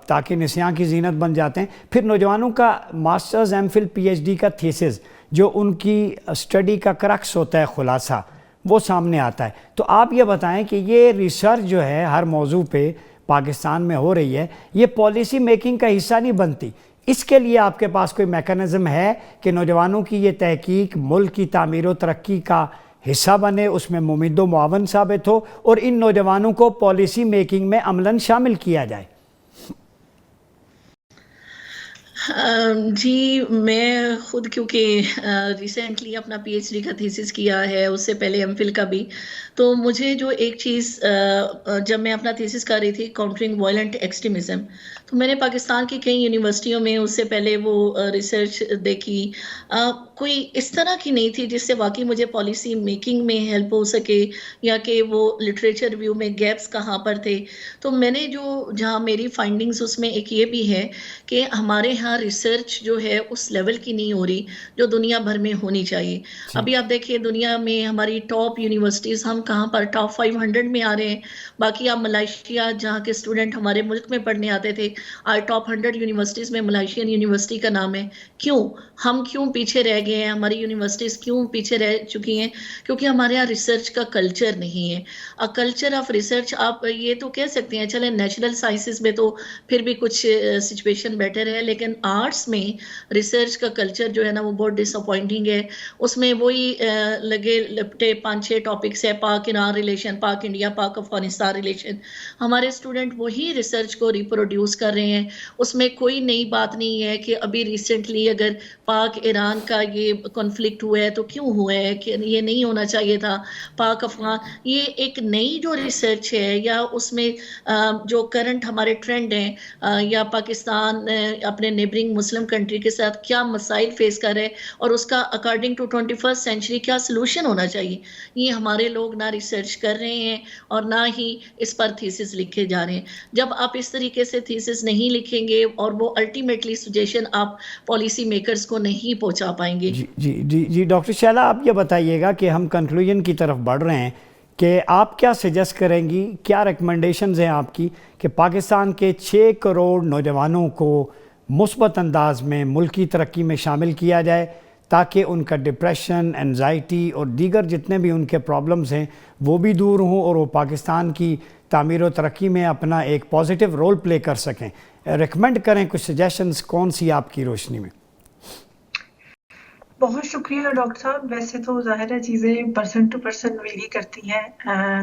تاکہ نسیاں کی زینت بن جاتے ہیں. پھر نوجوانوں کا masters, M Phil, P H D کا تھیسز جو ان کی اسٹڈی کا کرکس ہوتا ہے، خلاصہ وہ سامنے آتا ہے. تو آپ یہ بتائیں کہ یہ ریسرچ جو ہے ہر موضوع پہ پاکستان میں ہو رہی ہے، یہ پالیسی میکنگ کا حصہ نہیں بنتی. اس کے لیے آپ کے پاس کوئی میکانزم ہے کہ نوجوانوں کی یہ تحقیق ملک کی تعمیر و ترقی کا حصہ بنے، اس میں ممید و معاون ثابت ہو اور ان نوجوانوں کو پالیسی میکنگ میں عملاً شامل کیا جائے؟ جی، میں خود کیونکہ ریسنٹلی اپنا پی ایچ ڈی کا تھیسس کیا ہے، اس سے پہلے ایم فل کا بھی، تو مجھے جو ایک چیز جب میں اپنا تھیسس کر رہی تھی کاؤنٹرنگ وائلنٹ ایکسٹریمزم، تو میں نے پاکستان کی کئی یونیورسٹیوں میں اس سے پہلے وہ ریسرچ دیکھی، کوئی اس طرح کی نہیں تھی جس سے واقعی مجھے پالیسی میکنگ میں ہیلپ ہو سکے یا کہ وہ لٹریچر ریویو میں گیپس کہاں پر تھے. تو میں نے جہاں میری فائنڈنگز اس میں ایک یہ بھی ہے کہ ہمارے ہاں ریسرچ جو ہے اس لیول کی نہیں ہو رہی جو دنیا بھر میں ہونی چاہیے. ابھی آپ دیکھیے دنیا میں ہماری ٹاپ یونیورسٹیز ہم کہاں پر ٹاپ 500 میں آ رہے ہیں. باقی آپ ملائیشیا جہاں کے اسٹوڈنٹ ہمارے ملک میں پڑھنے آتے تھے، آج ٹاپ 100 یونیورسٹیز میں ملائیشین یونیورسٹی کا نام ہے. ہم کیوں پیچھے رہ گئے ہیں؟ ہماری یونیورسٹیز کیوں پیچھے رہ چکی ہیں؟ کیونکہ ہمارے یہاں ریسرچ کا کلچر نہیں ہے. کلچر آف ریسرچ آپ یہ تو کہہ سکتے ہیں چلیں نیچرل سائنسز میں تو پھر بھی کچھ سچویشن بیٹر ہے، لیکن آرٹس میں ریسرچ کا کلچر جو ہے نا وہ بہت ڈس اپوائنٹنگ ہے. اس میں وہی لگے لپٹے 5-6 ٹاپکس ہے، پاک ایران ریلیشن، پاک انڈیا، پاک افغانستان ریلیشن. ہمارے اسٹوڈنٹ وہی ریسرچ کو ریپروڈیوس کر رہے ہیں. اس میں کوئی نئی بات نہیں ہے کہ ابھی ریسنٹلی اگر پاک ایران کا یہ کنفلکٹ ہوا ہے تو کیوں ہوا ہے، کہ یہ نہیں ہونا چاہیے تھا. پاک افغان، یہ ایک نئی جو ریسرچ ہے یا اس میں جو کرنٹ ہمارے ٹرینڈ ہیں یا پاکستان اپنے نیبرنگ مسلم کنٹری کے ساتھ کیا مسائل فیس کر رہے اور اس کا اکارڈنگ ٹو 21st سینچری کیا سلوشن ہونا چاہیے، یہ ہمارے لوگ نہ ریسرچ کر رہے ہیں اور نہ ہی اس پر تھیسس لکھے جا رہے ہیں. جب آپ اس طریقے سے تھیسس نہیں لکھیں گے اور وہ الٹیمیٹلی سجیشن آپ پالیسی میکرز کو نہیں پہنچا پائیں گے. جی ڈاکٹر شعلہ، آپ یہ بتائیے گا کہ ہم کنکلوژن کی طرف بڑھ رہے ہیں کہ آپ کیا سجیسٹ کریں گی، کیا ریکمنڈیشنز ہیں آپ کی کہ پاکستان کے 6 کروڑ نوجوانوں کو مثبت انداز میں ملکی ترقی میں شامل کیا جائے تاکہ ان کا ڈپریشن، انزائٹی اور دیگر جتنے بھی ان کے پرابلمز ہیں وہ بھی دور ہوں اور وہ پاکستان کی تعمیر و ترقی میں اپنا ایک پازیٹیو رول پلے کر سکیں؟ ریکمینڈ کریں کچھ سجیشنز کون سی آپ کی روشنی میں؟ بہت شکریہ ڈاکٹر صاحب. ویسے تو ظاہر ہے چیزیں پرسن ٹو پرسن ویری کرتی ہیں،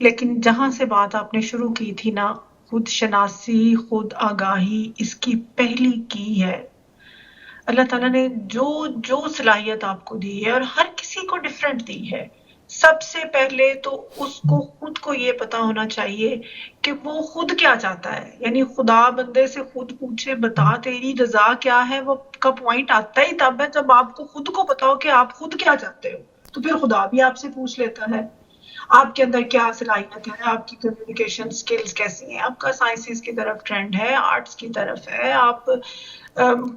لیکن جہاں سے بات آپ نے شروع کی تھی نا، خود شناسی، خود آگاہی، اس کی پہلی کی ہے. اللہ تعالیٰ نے جو صلاحیت آپ کو دی ہے اور ہر کسی کو ڈفرینٹ دی ہے، سب سے پہلے تو اس کو خود کو یہ پتا ہونا چاہیے کہ وہ خود کیا چاہتا ہے. یعنی خدا بندے سے خود پوچھے بتا تیری رضا کیا ہے، وہ کا پوائنٹ آتا ہی تب ہے جب آپ کو خود کو پتا ہو کہ آپ خود کیا چاہتے ہو. تو پھر خدا بھی آپ سے پوچھ لیتا ہے آپ کے اندر کیا صلاحیت ہے، آپ کی کمیونیکیشن سکلز کیسی ہیں، آپ کا سائنسز کی طرف ٹرینڈ ہے، آرٹس کی طرف ہے، آپ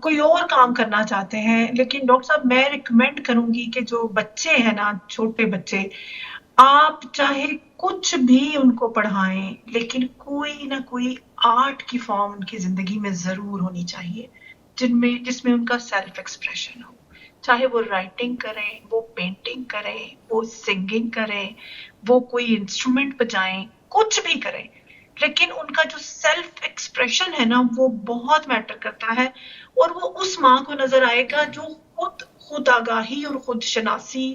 کوئی اور کام کرنا چاہتے ہیں. لیکن ڈاکٹر صاحب میں ریکمینڈ کروں گی کہ جو بچے ہیں نا، چھوٹے بچے، آپ چاہے کچھ بھی ان کو پڑھائیں لیکن کوئی نہ کوئی آرٹ کی فارم ان کی زندگی میں ضرور ہونی چاہیے جس میں ان کا سیلف ایکسپریشن ہو. چاہے وہ رائٹنگ کریں، وہ پینٹنگ کریں، وہ سنگنگ کریں، وہ کوئی انسٹرومنٹ بجائیں، کچھ بھی کریں، لیکن ان کا جو سیلف ایکسپریشن ہے نا وہ بہت میٹر کرتا ہے. اور وہ اس ماں کو نظر آئے گا جو خود آگاہی اور خود شناسی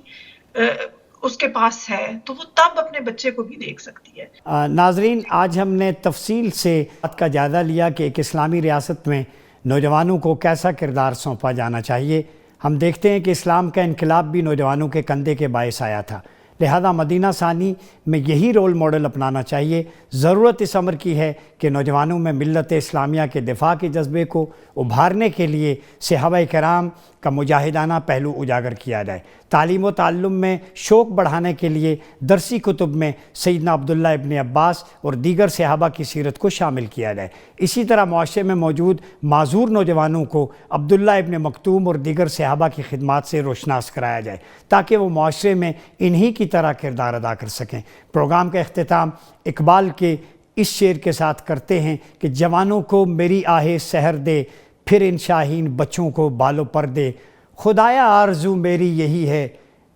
اس کے پاس ہے، تو وہ تب اپنے بچے کو بھی دیکھ سکتی ہے. ناظرین، آج ہم نے تفصیل سے بات کا جائزہ لیا کہ ایک اسلامی ریاست میں نوجوانوں کو کیسا کردار سونپا جانا چاہیے. ہم دیکھتے ہیں کہ اسلام کا انقلاب بھی نوجوانوں کے کندھے کے باعث آیا تھا، لہذا مدینہ ثانی میں یہی رول ماڈل اپنانا چاہیے. ضرورت اس امر کی ہے کہ نوجوانوں میں ملت اسلامیہ کے دفاع کے جذبے کو ابھارنے کے لیے صحابہ کرام کا مجاہدانہ پہلو اجاگر کیا جائے. تعلیم و تعلم میں شوق بڑھانے کے لیے درسی کتب میں سیدنا عبداللہ ابن عباس اور دیگر صحابہ کی سیرت کو شامل کیا جائے. اسی طرح معاشرے میں موجود معذور نوجوانوں کو عبداللہ ابن مکتوم اور دیگر صحابہ کی خدمات سے روشناس کرایا جائے تاکہ وہ معاشرے میں انہی کی طرح کردار ادا کر سکیں. پروگرام کا اختتام اقبال کے اس شعر کے ساتھ کرتے ہیں کہ جوانوں کو میری آہ سحر دے، پھر ان شاہین بچوں کو بالوں پر دے. خدایا آرزو میری یہی ہے،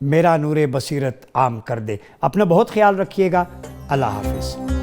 میرا نور بصیرت عام کر دے. اپنا بہت خیال رکھیے گا. اللہ حافظ.